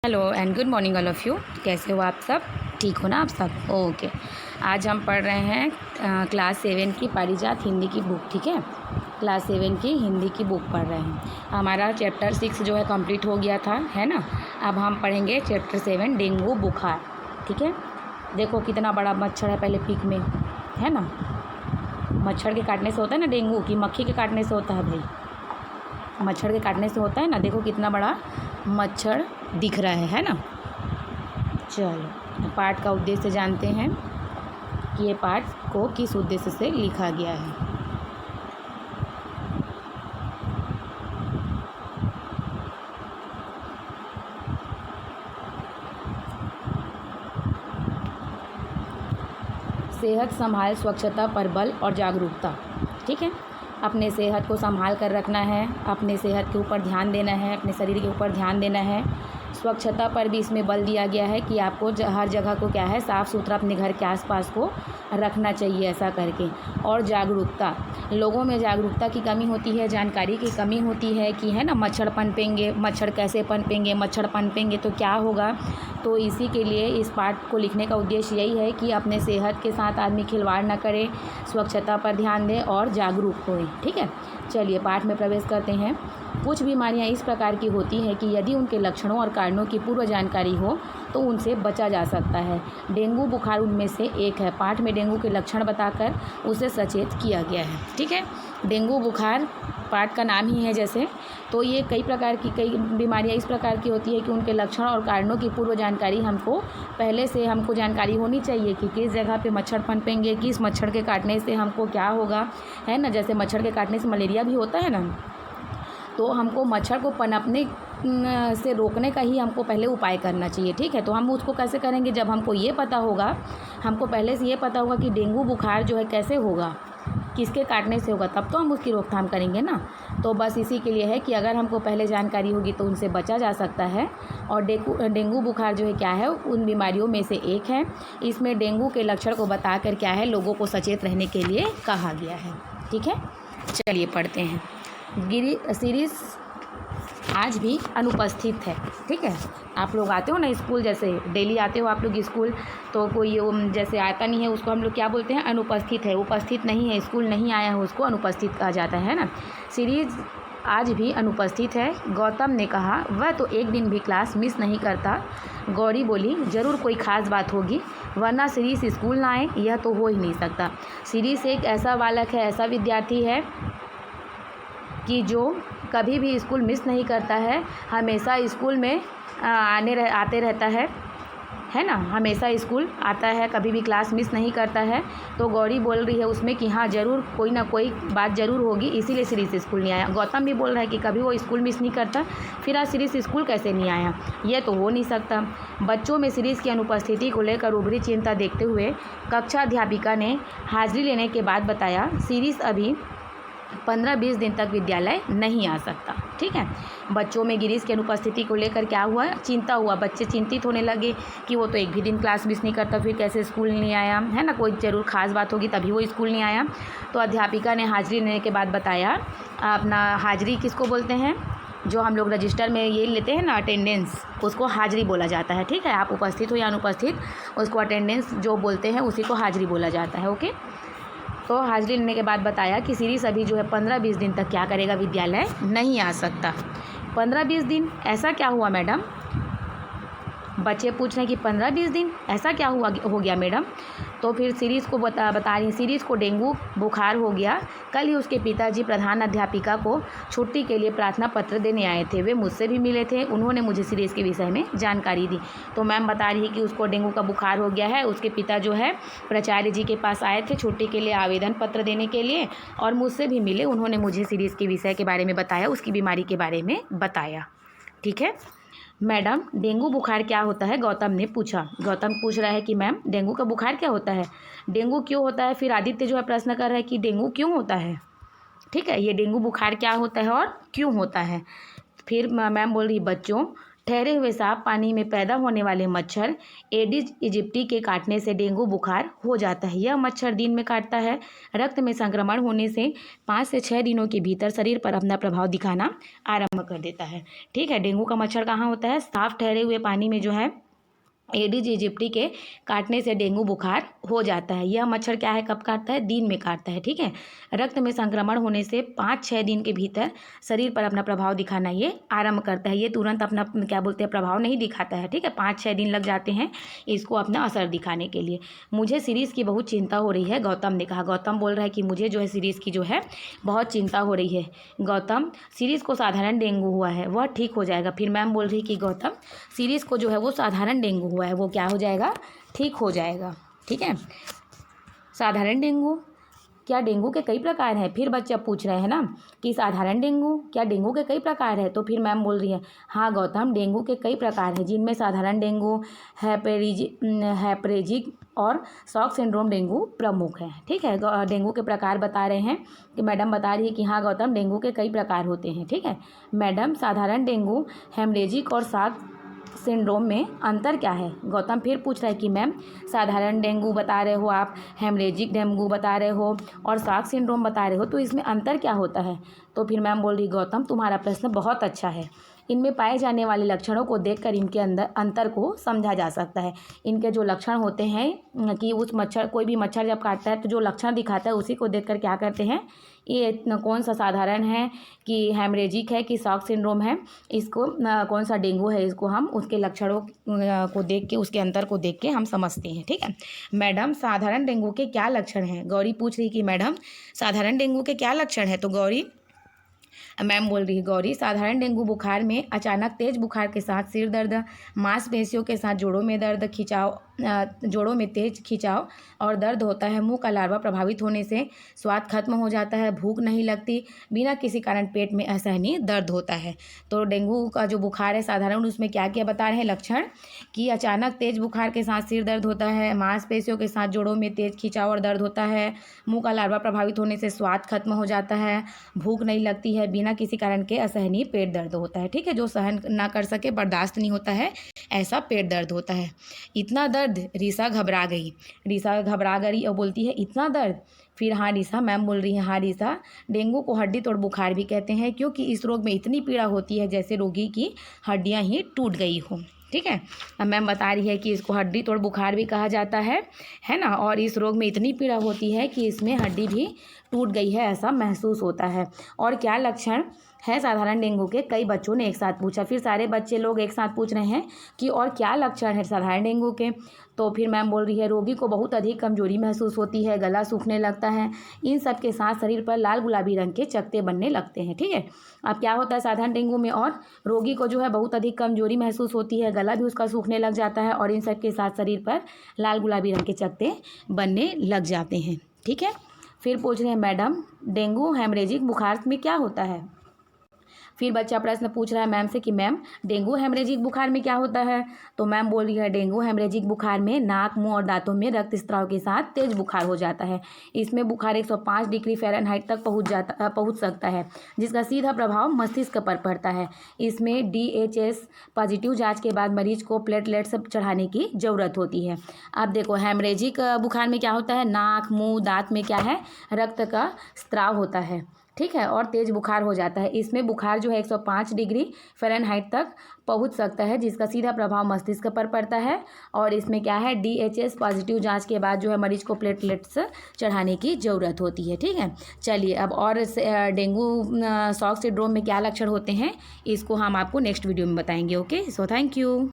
Hello and good morning all of you. कैसे हो आप सब? ठीक हो ना आप सब? ओके। आज हम पढ़ रहे हैं क्लास 7 की पारिजात हिंदी की बुक। ठीक है, क्लास 7 की हिंदी की बुक पढ़ रहे हैं। हमारा चैप्टर 6 जो है कंप्लीट हो गया था, है ना। अब हम पढ़ेंगे चैप्टर 7 डेंगू बुखार। ठीक है, देखो कितना बड़ा मच्छर है पहले पिक में, है ना। मच्छर के काटने से होता है ना डेंगू, की मक्खी के काटने से होता है भाई? मच्छर के काटने से होता है ना। देखो कितना बड़ा मच्छर दिख रहा है ना। चलो पाठ का उद्देश्य जानते हैं कि ये पाठ को किस उद्देश्य से लिखा गया है। सेहत संभाल, स्वच्छता पर बल और जागरूकता। ठीक है, अपने सेहत को संभाल कर रखना है, अपने सेहत के ऊपर ध्यान देना है, अपने शरीर के ऊपर ध्यान देना है। स्वच्छता पर भी इसमें बल दिया गया है कि आपको हर जगह को क्या है, साफ़ सुथरा अपने घर के आसपास को रखना चाहिए ऐसा करके। और जागरूकता, लोगों में जागरूकता की कमी होती है, जानकारी की कमी होती है कि है ना मच्छर पनपेंगे, मच्छर कैसे पनपेंगे, मच्छर पनपेंगे तो क्या होगा। तो इसी के लिए इस पाठ को लिखने का उद्देश्य यही है कि अपने सेहत के साथ आदमी खिलवाड़ ना करे, स्वच्छता पर ध्यान दें और जागरूक होए। ठीक है, चलिए पाठ में प्रवेश करते हैं। कुछ बीमारियां इस प्रकार की होती हैं कि यदि उनके लक्षणों और कारणों की पूर्व जानकारी हो तो उनसे बचा जा सकता है। डेंगू बुखार उनमें से एक है। पाठ में डेंगू के लक्षण बताकर उसे सचेत किया गया है। ठीक है, डेंगू बुखार पाठ का नाम ही है जैसे, तो ये कई बीमारियां इस प्रकार की होती है कि उनके लक्षण और कारणों की पूर्व जानकारी पहले से हमको जानकारी होनी चाहिए कि किस जगह पे मच्छर पनपेंगे, किस मच्छर के काटने से हमको क्या होगा, है ना। जैसे मच्छर के काटने से मलेरिया भी होता है ना, तो हमको मच्छर को पनपने से रोकने का ही हमको पहले उपाय करना चाहिए। ठीक है, तो हम उसको कैसे करेंगे? जब हमको ये पता होगा, हमको पहले से ये पता होगा कि डेंगू बुखार जो है कैसे होगा, किसके काटने से होगा, तब तो हम उसकी रोकथाम करेंगे ना। तो बस इसी के लिए है कि अगर हमको पहले जानकारी होगी तो उनसे बचा जा सकता है। और डेंगू बुखार जो है क्या है, उन बीमारियों में से एक है। इसमें डेंगू के लक्षण को बताकर क्या है, लोगों को सचेत रहने के लिए कहा गया है। ठीक है, चलिए पढ़ते हैं। सीरीज आज भी अनुपस्थित है। ठीक है, आप लोग आते हो ना स्कूल, जैसे डेली आते हो आप लोग स्कूल, तो कोई जैसे आता नहीं है उसको हम लोग क्या बोलते हैं? अनुपस्थित है। उपस्थित नहीं है, स्कूल नहीं आया है, उसको अनुपस्थित कहा जाता है ना। सीरीज आज भी अनुपस्थित है। गौतम ने कहा वह तो एक दिन भी क्लास मिस नहीं करता। गौरी बोली ज़रूर कोई ख़ास बात होगी, वरना सीरीज स्कूल ना आए यह तो हो ही नहीं सकता। सीरीज एक ऐसा बालक है, ऐसा विद्यार्थी है कि जो कभी भी स्कूल मिस नहीं करता है, हमेशा स्कूल में आते रहता है ना। हमेशा स्कूल आता है, कभी भी क्लास मिस नहीं करता है। तो गौरी बोल रही है उसमें कि हाँ ज़रूर कोई ना कोई बात ज़रूर होगी, इसीलिए सीरीज स्कूल नहीं आया। गौतम भी बोल रहा है कि कभी वो स्कूल मिस नहीं करता, फिर आज सीरीज स्कूल कैसे नहीं आया, ये तो हो नहीं सकता। बच्चों में सीरीज की अनुपस्थिति को लेकर उभरी चिंता देखते हुए कक्षा अध्यापिका ने हाजिरी लेने के बाद बताया सीरीज अभी 15-20 दिन तक विद्यालय नहीं आ सकता। ठीक है, बच्चों में गिरीश की अनुपस्थिति को लेकर क्या हुआ, चिंता हुआ। बच्चे चिंतित होने लगे कि वो तो एक भी दिन क्लास मिस नहीं करता, फिर कैसे स्कूल नहीं आया, है ना। कोई ज़रूर ख़ास बात होगी तभी वो स्कूल नहीं आया। तो अध्यापिका ने हाजिरी लेने के बाद बताया, अपना हाजिरी किसको बोलते हैं, जो हम लोग रजिस्टर में ये लेते हैं ना अटेंडेंस, उसको हाजिरी बोला जाता है। ठीक है, आप उपस्थित हो या अनुपस्थित, उसको अटेंडेंस जो बोलते हैं उसी को हाजिरी बोला जाता है। ओके, तो हाजिरी लेने के बाद बताया कि सीरीज अभी जो है 15-20 दिन तक क्या करेगा, विद्यालय नहीं आ सकता। 15-20 दिन ऐसा क्या हुआ मैडम? बच्चे पूछ रहे हैं कि 15-20 दिन ऐसा क्या हो गया मैडम? तो फिर सीरीज़ को बता रही हैं, सीरीज़ को डेंगू बुखार हो गया। कल ही उसके पिताजी प्रधान अध्यापिका को छुट्टी के लिए प्रार्थना पत्र देने आए थे। वे मुझसे भी मिले थे, उन्होंने मुझे सीरीज़ के विषय में जानकारी दी। तो मैम बता रही है कि उसको डेंगू का बुखार हो गया है। उसके पिता जो है प्राचार्य जी के पास आए थे छुट्टी के लिए आवेदन पत्र देने के लिए, और मुझसे भी मिले, उन्होंने मुझे सीरीज़ के विषय के बारे में बताया, उसकी बीमारी के बारे में बताया। ठीक है मैडम, डेंगू बुखार क्या होता है? गौतम ने पूछा। गौतम पूछ रहा है कि मैम डेंगू का बुखार क्या होता है, डेंगू क्यों होता है। फिर आदित्य जो है प्रश्न कर रहा है कि डेंगू क्यों होता है। ठीक है, ये डेंगू बुखार क्या होता है और क्यों होता है। फिर मैम बोल रही बच्चों, ठहरे हुए साफ पानी में पैदा होने वाले मच्छर एडिस इजिप्टी के काटने से डेंगू बुखार हो जाता है। यह मच्छर दिन में काटता है। रक्त में संक्रमण होने से 5 से 6 दिनों के भीतर शरीर पर अपना प्रभाव दिखाना आरंभ कर देता है। ठीक है, डेंगू का मच्छर कहाँ होता है? साफ ठहरे हुए पानी में जो है एडिस इजिप्टी के काटने से डेंगू बुखार हो जाता है। यह मच्छर क्या है, कब काटता है? दिन में काटता है। ठीक है, रक्त में संक्रमण होने से 5-6 दिन के भीतर शरीर पर अपना प्रभाव दिखाना ये आरंभ करता है। ये तुरंत अपना क्या बोलते हैं, प्रभाव नहीं दिखाता है। ठीक है, 5-6 दिन लग जाते हैं इसको अपना असर दिखाने के लिए। मुझे सीरीज़ की बहुत चिंता हो रही है, गौतम ने कहा। गौतम बोल रहा है कि मुझे जो है सीरीज़ की जो है बहुत चिंता हो रही है। गौतम, सीरीज़ को साधारण डेंगू हुआ है, वह ठीक हो जाएगा। फिर मैम बोल रही कि गौतम, सीरीज़ को जो है वो साधारण डेंगू हुआ है, वो क्या हो जाएगा, ठीक हो जाएगा। ठीक है, साधारण डेंगू, क्या डेंगू के कई प्रकार हैं? फिर बच्चे पूछ रहे हैं ना कि साधारण डेंगू, क्या डेंगू के कई प्रकार हैं? तो फिर मैम बोल रही है हाँ गौतम, डेंगू के कई प्रकार हैं, जिनमें साधारण डेंगू, हैप्रेजिक और शॉक सिंड्रोम डेंगू प्रमुख है। ठीक है, डेंगू के प्रकार बता रहे हैं कि मैडम बता रही है कि हाँ गौतम, डेंगू के कई प्रकार होते हैं। ठीक है मैडम, साधारण डेंगू, हेमरेजिक और शॉक सिंड्रोम में अंतर क्या है? गौतम फिर पूछ रहा है कि मैम, साधारण डेंगू बता रहे हो आप, हेमरेजिक डेंगू बता रहे हो और शॉक सिंड्रोम बता रहे हो, तो इसमें अंतर क्या होता है? तो फिर मैम बोल रही, गौतम तुम्हारा प्रश्न बहुत अच्छा है। इनमें पाए जाने वाले लक्षणों को देखकर इनके अंदर अंतर को समझा जा सकता है। इनके जो लक्षण होते हैं कि उस मच्छर, कोई भी मच्छर जब काटता है तो जो लक्षण दिखाता है उसी को देखकर क्या करते हैं, ये कौन सा साधारण है कि हेमरेजिक है कि शॉक सिंड्रोम है, इसको कौन सा डेंगू है, इसको हम उसके लक्षणों को देख के, उसके अंतर को देख के हम समझते हैं। ठीक है मैडम, साधारण डेंगू के क्या लक्षण हैं? गौरी पूछ रही कि मैडम, साधारण डेंगू के क्या लक्षण है? तो गौरी, मैम बोल रही है, गौरी, साधारण डेंगू बुखार में अचानक तेज बुखार के साथ सिर दर्द, मांसपेशियों के साथ जोड़ों में दर्द, जोड़ों में तेज खिंचाव और दर्द होता है। मुंह का लार्वा प्रभावित होने से स्वाद खत्म हो जाता है, भूख नहीं लगती, बिना किसी कारण पेट में असहनीय दर्द होता है। तो डेंगू का जो बुखार है साधारण, उसमें क्या क्या बता रहे हैं लक्षण, कि अचानक तेज बुखार के साथ सिर दर्द होता है, मांसपेशियों के साथ जोड़ों में तेज खिंचाव और दर्द होता है, मुंह का लार्वा प्रभावित होने से स्वाद खत्म हो जाता है, भूख नहीं लगती है, बिना किसी कारण के असहनीय पेट दर्द होता है। ठीक है, जो सहन ना कर सके, बर्दाश्त नहीं होता है, ऐसा पेट दर्द होता है। इतना दर्द, रीसा घबरा गई। रीसा घबरा गई और बोलती है इतना दर्द? फिर हाँ रीसा, मैम बोल रही है हाँ रीसा, डेंगू को हड्डी तोड़ बुखार भी कहते हैं, क्योंकि इस रोग में इतनी पीड़ा होती है जैसे रोगी की हड्डियां ही टूट गई हो। ठीक है, अब मैम बता रही है कि इसको हड्डी तोड़ बुखार भी कहा जाता है ना, और इस रोग में इतनी पीड़ा होती है कि इसमें हड्डी भी टूट गई है ऐसा महसूस होता है। और क्या लक्षण है साधारण डेंगू के? कई बच्चों ने एक साथ पूछा। फिर सारे बच्चे लोग एक साथ पूछ रहे हैं कि और क्या लक्षण है साधारण डेंगू के? तो फिर मैम बोल रही है, रोगी को बहुत अधिक कमजोरी महसूस होती है, गला सूखने लगता है, इन सब के साथ शरीर पर लाल गुलाबी रंग के चकत्ते बनने लगते हैं। ठीक है, अब क्या होता है साधारण डेंगू में, और रोगी को जो है बहुत अधिक कमजोरी महसूस होती है, गला भी उसका सूखने लग जाता है, और इन सब के साथ शरीर पर लाल गुलाबी रंग के चकत्ते बनने लग जाते हैं। ठीक है, फिर पूछ रहे हैं मैडम, डेंगू हेमरेजिक बुखार में क्या होता है? फिर बच्चा प्रश्न पूछ रहा है मैम से कि मैम, डेंगू हेमरेजिक बुखार में क्या होता है? तो मैम बोल रही है, डेंगू हेमरेजिक बुखार में नाक, मुंह और दांतों में रक्तस्राव के साथ तेज बुखार हो जाता है। इसमें बुखार 105 डिग्री फ़ारेनहाइट तक पहुंच सकता है, जिसका सीधा प्रभाव मस्तिष्क पर पड़ता है। इसमें DHS पॉजिटिव जांच के बाद मरीज को प्लेटलेट्स चढ़ाने की ज़रूरत होती है। अब देखो, हेमरेजिक बुखार में क्या होता है, नाक, मुँह, दाँत में क्या है, रक्त का स्राव होता है। ठीक है, और तेज बुखार हो जाता है। इसमें बुखार जो है 105 डिग्री फ़ारेनहाइट तक पहुंच सकता है, जिसका सीधा प्रभाव मस्तिष्क पर पड़ता है। और इसमें क्या है, DHS पॉजिटिव जांच के बाद जो है मरीज को प्लेटलेट्स चढ़ाने की ज़रूरत होती है। ठीक है, चलिए अब और डेंगू शॉक सिंड्रोम में क्या लक्षण होते हैं, इसको हम आपको नेक्स्ट वीडियो में बताएंगे। Okay, so thank you.